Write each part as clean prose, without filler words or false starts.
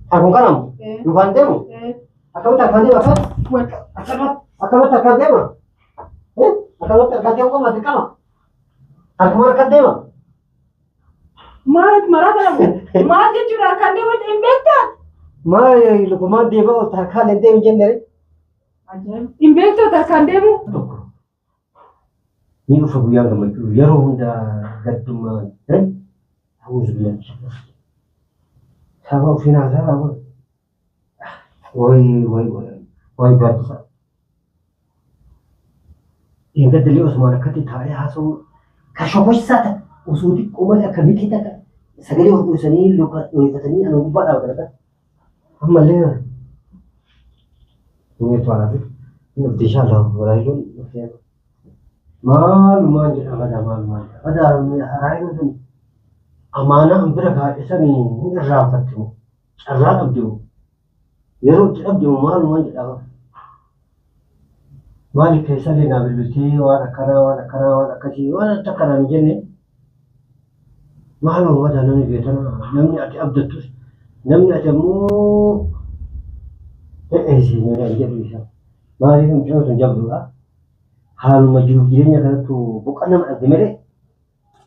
Aku kan bukan demo. Aku tak kan demo kan? Aku tak kan demo. Aku tak kan demo mati kamu. Aku marah demo. Marah kamu. Marah dia curah kan demo imbekta. Marah itu kumar demo tak kan demo jenderi. Imbekta tak kan demo. Ni ko fagu yang gamay ko yaro hunda gaduma أعوذ بالله من الشيطان سبب في نظر أول وي بس إن قد اللي أسمع كتي ثاي هاسو كشوفش ساتا وسودي كومل أكمل كده سجلي وسني لو فتني أنا ببعض أو كده هم اللي هو يتوارد نبتدي الله ولا يلون ما جل أبدا ما راينا أمانة أمبرك إسمي الرافته الراب أبدو يروح أبدو ما جل مالك يسألنا بالبتي وأنا كنا كذي وأنا تكرر الجنة معلوم هذا نني بيتنا نمني أتي أبدتوس نمني أتمو إيش نرى جبريسا ما عليهم شو تجبروها حال مجهول جرينا كنتو بكرة ما أدمره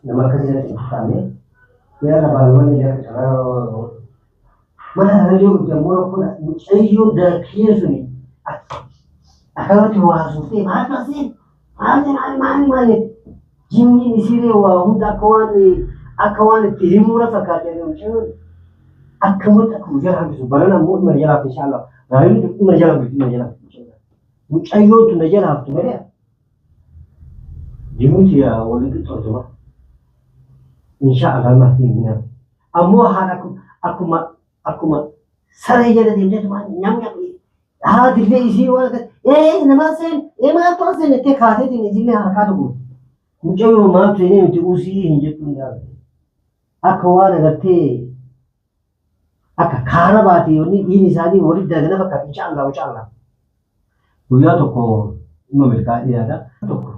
لما كذا نتكلم يا رب العالمين يا رب ما هرجو جمهور كنا أيو دكيسني أكلت واسوتي ما تنسين ما جيني نسيري وهم أكوان تهمورا فكاتين وشون أكمل جرام سبحانه مود مرجلا إن شاء الله رايم مرجلا إن شاء الله مش أيو تنجلا هفتمريا جيمتي يا ولدي ترجمة إن شاء الله ما في منها أمو هذا أكما سريجة دينجة ما نعم هذا اللي يجي ولا نماسين ما تاسين تكاثة تنجيلي هكذا مجاوي ما تريني متوسي هنجت منها أكوان غرتي أكخارا باتي وني إني سادي ورد دعنا بكرة إن شاء الله ويا تكو إما ملكا إيادا تكو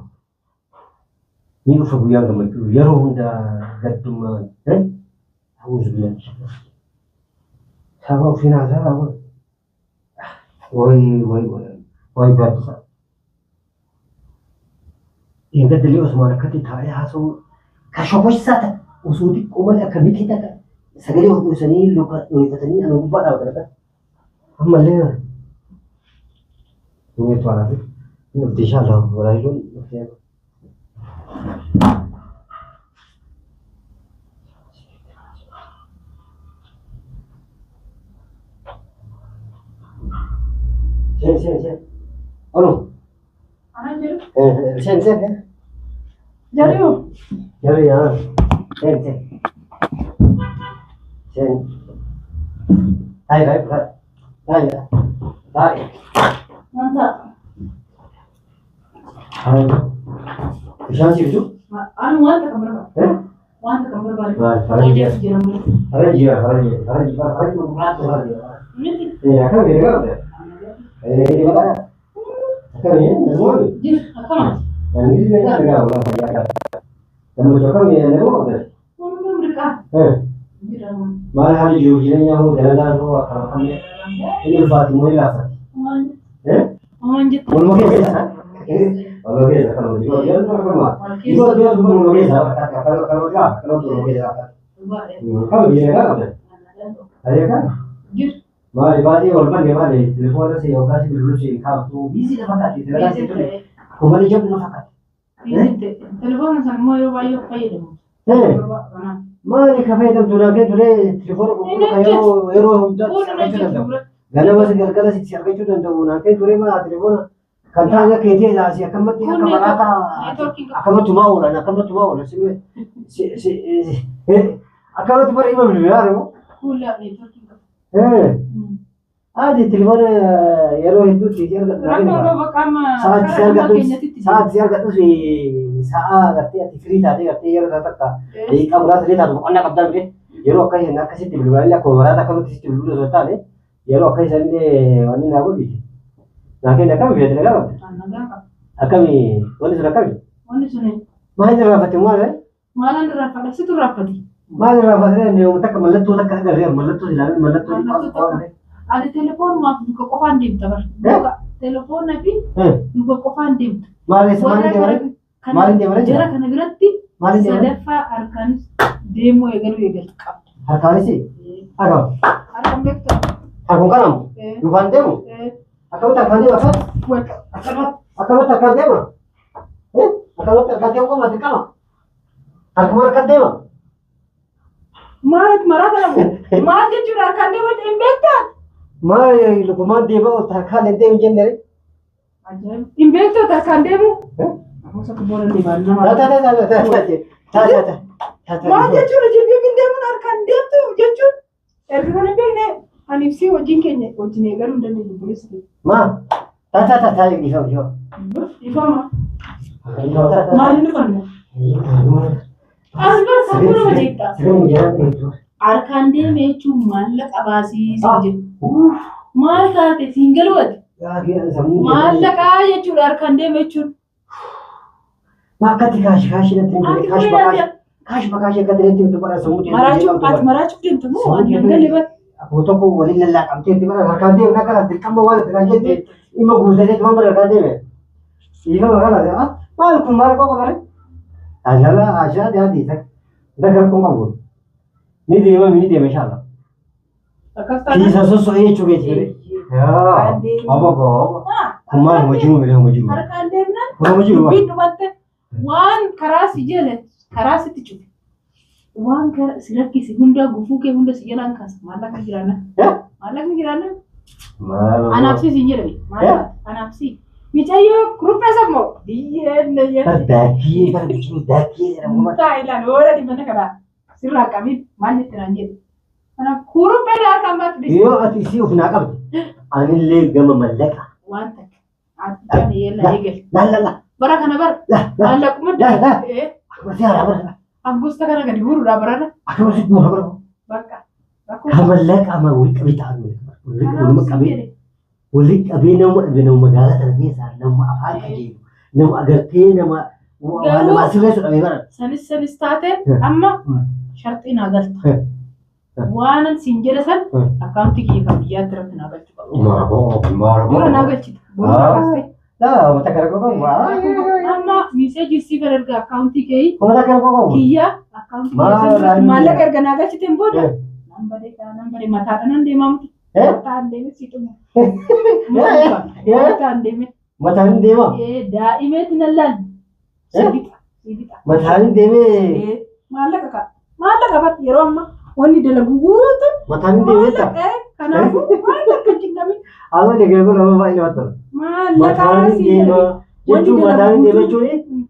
نيجو فبويا كمكو يرو هندا قدما أعوذ بالله من الشيطان سبب في نظر أول وي بس إن قد اللي أسمع كتي ثاي هاسو كشوفش ساتا وسودي كومل أكمل كده سجلي وسني لو فتني أنا ببعض أو كده هم اللي هو يتوارد نبتدي الله ولا يلون Sen. Anu. Ana jero. Sen. Jero. Jero ya. Sen. Hai. Mantap. Hai. Bisa sih itu? Anu wanta kamera. Wanta kamera balik. Hari dia Ya kan beda kan? Ini mana? Kan ini semua. Jir, apa? Ini beda dengan orang. Kamu cakap ni ada apa? Mana mereka? Jir, malah hari jualnya ho jalan ho akan ini Fatimah lah. Manjit. Belum bisa. Belum bisa kalau jual apa? Itu dia belum bisa. Kalau belum bisa. Kalau dia kan? Ada kan? Jir. Mari orang mana telepon saya okasi dulu sih kalau busy dah pakai telepon itu kembali jam dulu pakai. Telepon sama mau bayu pakai mari kafe itu tuh lagi telepon kayu hujat. Gana masih gara-gara sih siapa itu tuh nanti tuh mah telepon kantanya kayaknya lah sih akan mati akan cuma orang sih akan tuh beri mana biar Kula networking. Adi telepon yaro itu tijar saat siar kat tu si saa gati free tadi gati yaro tak tak di kamera tadi tak bukan nak abdal be yaro kai nak kasi telepon lah ko marata kamu tisi telepon tu tadi yaro kai sende wani nago di nak kam be telega akami wani sudah kami Wani sune mahai rapat semua malan rapati situ rapati ما أدري ما أدري يوم تك ملتو تك هذا غير ملتو زلمة ملتو ada telepon maaf buka kofan dim tabar telepon nabi buka kofan dim maalin deemana jara kana biratti maalin deemana sadafa arkan demo egal qab harkaanisi agam arkan bekta harkun kanam lufaan deemu akkamitti harkaan deema akkamitti harkaan deema akkamitti harkaan deemu qoma xiqqama harkuma harkaan deema maal marata namu maal jechuudha harkaan deema hin beektaan maal lukumaan deema harkaan hin deemu jennere hin beektaa harkaan deemu Masa keboran di mana? Maal jechuudha jibbiin deemuun harkaan deemtu jechuun erga kana beekne aniif si wajjin keenya wajjin eegaluu hin dandeenyu buleessite. Maa ifama. Maal inni fannu? As bira sammuu nama jeeqxa. Harkaan deeme jechuun maallaqa baasiisuu jedhu. Maal taate siin galwate? Maallaqaa jechuudha harkaan deeme jechuun. Makati kashi nanti kashi kashi kata nanti untuk para semut. Maracuk dia tu mu ada lebat. Aku tu aku walin lelak am tu mana harkan dia nak kalau dikam bawa dengan jadi ima gula dia cuma berharkan dia. Ima mana dia? Mal kumar kau kemarin. Adalah aja dia di tak. Dah kerja kumar. Ni dia mashallah. Kisah sesuai juga jadi. Ya. Apa kau? Kumar maju. Harkan dia mana? Bintu batte. Waan karaa si jala karaa sitti cufe waan karaa si rakkise hunda gufuu kee hunda si jalaan kaasa maallaqni jiraana anaaf si siin jedhame anaaf si micayyoo kuruphee sammoo biyyeen daakii taa ilaan oola dhibana karaa sirraa qabiin maal jetti naan jedhe kanaaf kuruphee harkaan baatu yoo ati isii of naa qabde anillee gama mallaqa waan takka ati yeella eegal bara kana bar maallaquma masih ada apa? Anggusta kana gadi buru dah barana Aku masih buah berapa? Baka Kamalek ama ulik abi tahu ulik abi nama magala terbiasa nama apa lagi nama agarti nama masih besok abi mana? Sanis tate amma syarat agalta waanan sinjera san account ki kabiya terus nagalti buru nagalti buru kaste لا متكرر كوكو أما message isi berarti account ki متكرر كوكو iya account ki malah kerja naga citem bodoh nambah mata kanan deh mamu mata deh situ mata deh mah dah imet nalan sidita mata deh malah kakak yero amma wani dalam guru tu mata deh karena aku malah kencing kami Aku dia kira nama baik ni betul. Malah Jadi matahari dia macam ni.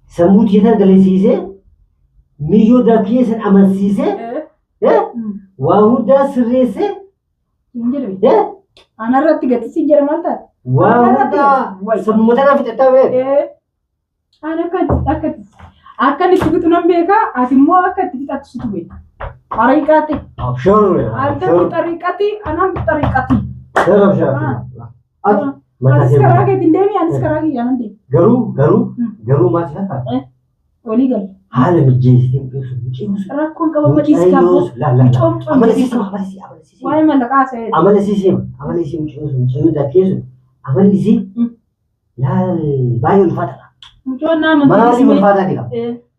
Semut kita dari sisi, mijo dah kiasan aman sisi, wahuda serese, anak rati gati sinjar malta. Wahuda semut apa kita tahu akan itu tu nambah asimu akan kita tu suatu beda. Tarikati. Sure. Akan tarikati, anak tarikati. Sure. Sekarang ke tindemi, sekarang ke yang nanti. Garu masih apa? Oli gal. Hal menjadi Rakun kau majlis kamu. Amal sistem. Wah mana kasih. Amal sistem macam dah kiasan. Amal sistem. Lal bayul fatah. Macam nama. Mana sih fatah dia?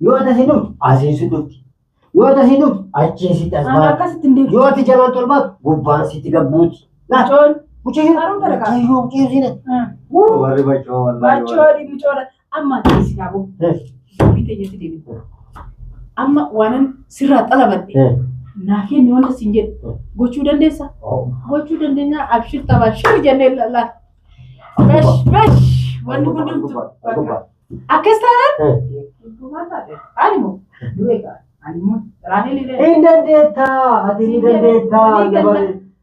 Yo ada sini, asyik situ. Yo ada sini, asyik situ. Anak kasih tindem. Yo ada jalan tol mak, bukan situ gabut. Macam. Kucing Arung tak ada. Kucing sini. Baru bacaan. Bacaan. Amma sih kamu. Kita jadi dewi. Amma wanan sirat alamat. Nah ini orang singgit. Gocu dan desa. Gocu dan desa. Absyir tabashir jangan lelah. Bash. Wanu kundum tu. Akestan? Kumata deh. Animu. Dua kan. Animu. Rani lide. Indah deta. Hati indah deta.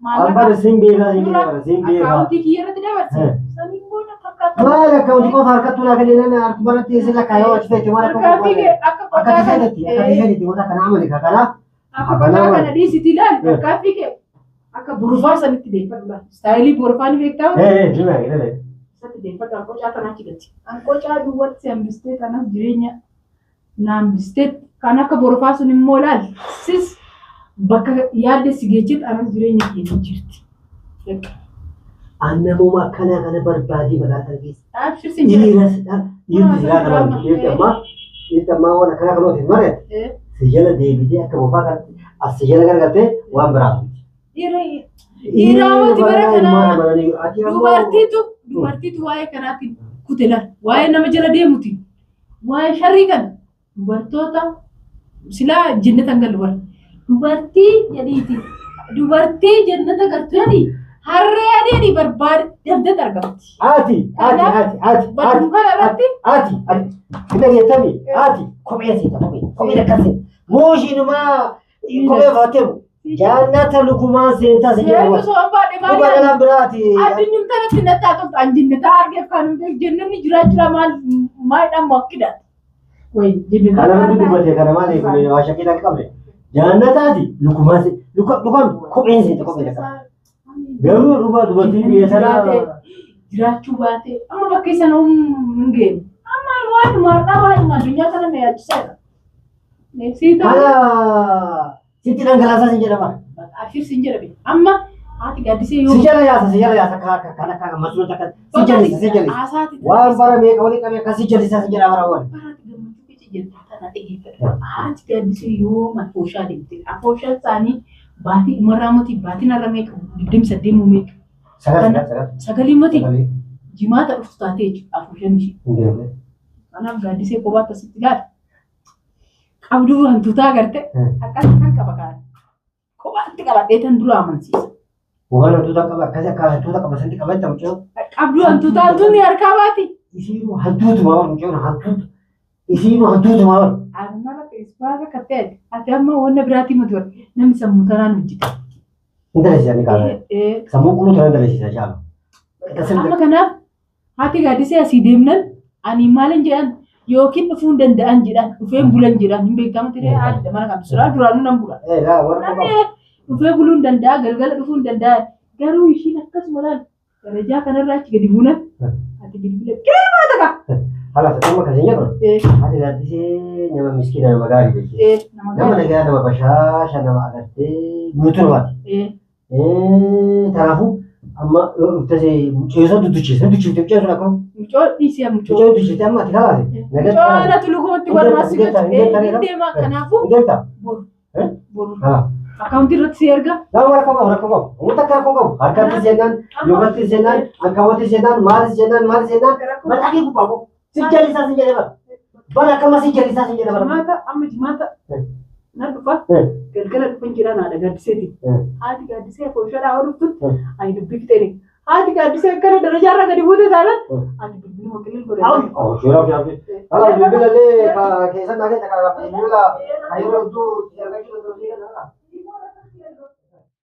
Albar singbega. Account kira tidak bersih. Saling boleh kakak. Mana account kau harkat tu lagi ni na. Aku baru tiada sila kaya. Cuma cuma aku. Aku tiada. Mana kena amal ni kakak. Aku kena di situ lah. Kafi ke. Aku burufan sana tidak dapat. Style burufan ni tahu. Gimana? Satu dapat aku cakap nak cikgu. Aku cakap dua siam bistet anak jerinya. Nam bistet Kan akka borofaa sun immoo laal sis bakka yaadde si geejjit anas jireenya keenya jirti. Annamuma kana barbaadii magaalaa keessa. Abshirsi jira. Dhiirri jiraa nama dhiirtammaa waan akkana kanootiin mari'ate si jala deebitee akka bofaa kan as si jala gargaartee waan biraaf. Dhiiraawwati bara kanaa dubartiitu waa'ee kanaatti kutelan waa'ee nama jala deemuti waa'ee sharrii kan dubartoota silaa jannata galu bara dubartii jedhiiti dubartii jannata galtu jedhi harree adeeni barbaade dabdata argamti. Bakka kanarratti Kita geetami kophee siita kophee akkasii mooshinumaa kophee faateemu jaannata lukumaan seentaa si jedhama. Dhugaadhaan biraati. Addunyaan kanatti nattaa tolta anjinnataa argeef kan jennani jiraachuu maalidhaan mokkidha. Kana hundi dubbate kana maaliif waa shakkii tan qabne jaannataati lukumaan lukaan kopheen siita kophee akkasii. Garuu dubartiin biyya sanaa jiraachuu baate amma bakka isaan hin geenu. Waan maardhaa addunyaa kana na yaachisaadha. Sitti dhangalaasaa si jedhama. Afir si jedhame. Amma haati gaaddisee yoo. Si jala yaasa kan akka masuulota kan si jalisa. Waan bara meeqa walii qabee akka si jalisa si jedhama raawwan. Baraati gammachuu keessa jirta tana dhaggeeffadha. Haati gaaddisee yoo afooshaa deemte afooshaa isaanii baatii umarraa mootii baatiin har'a meeqa digdamsa deemuu meeqa. Sagalii mootii jimaata dhuftu taatee jechuudha afooshaan ishee. Kanaaf gaaddisee kophaa akkasitti ilaala. Qabduu hantuutaa agartee akkasitti qaba kaan. Kophaatti qabadhee tan dura amansiisa. Waan hantuutaa qaba akkasii akka hantuuta qaba santi qabatti mucoo. Qabduu hantuutaa hantuutni harkaa baati. Isiinuu hantuutuma waan mucoo hantuutu. Isiinuu hantuutuma waan. Almara keessaa kattee ati amma wanna biraatii mutu namni sammuu tanaan hojjeta. Intalisiisanii kaasa. Sammuu quluu tanaan dalisiisa jaalu. Amma kanaaf haati gaaddisee asii deemnan ani maalin jedhan yookiin dhufuu danda'an jedhan dhufeen bulan jedhan hin beekamu tiree adda mana kan suraa duraanuu nan bula. Dhufee buluu hin danda'a galgala dhufuu hin danda'a garuu ishiin akkasuma laal darajaa kanarraa achi gadi buunan ati bilbila kireemaa taqa. Haala sassuma akkasii jedhu ati gaaddisee nama miskiina nama gaarii beekee nama nagaa nama bashaasha nama agartee guutuu namaati. Kanaafuu amma tasee mucceessa duduchiisa duduchiifte mucceessuun akkam. Mucoo dhiisee mucoo. Mucoo duduchiifte amma ati kalaate. Mucoo haala tullukumatti walmaas deema kanaafuu boru. Akkaawuntii irratti si erga. Nama rakkoo qabu. Uummata akka rakkoo qabu. Harkatti seenaan, yookiin seenaan, akkaawwantii seenaan, maalis seenaan, mataa kee gubbaa qabu. Si jallisaa si jedhama. Bara akkama si jallisaa si jedhama. Jimaata nan dhufa galgala dhufan jedhan haadha gaaddiseeti. Haati gaaddisee fooshaadhaa waan dhuftutti ani dubbii fixeeni. Haati gaaddisee akkana darajaarra gadi buute taanaan ani dubbii maqillee godhe. Shiraaf yaabbi. Kala bilbilallee keessan nageenya qaba. Bilbila ayiroo hedduu erga jiru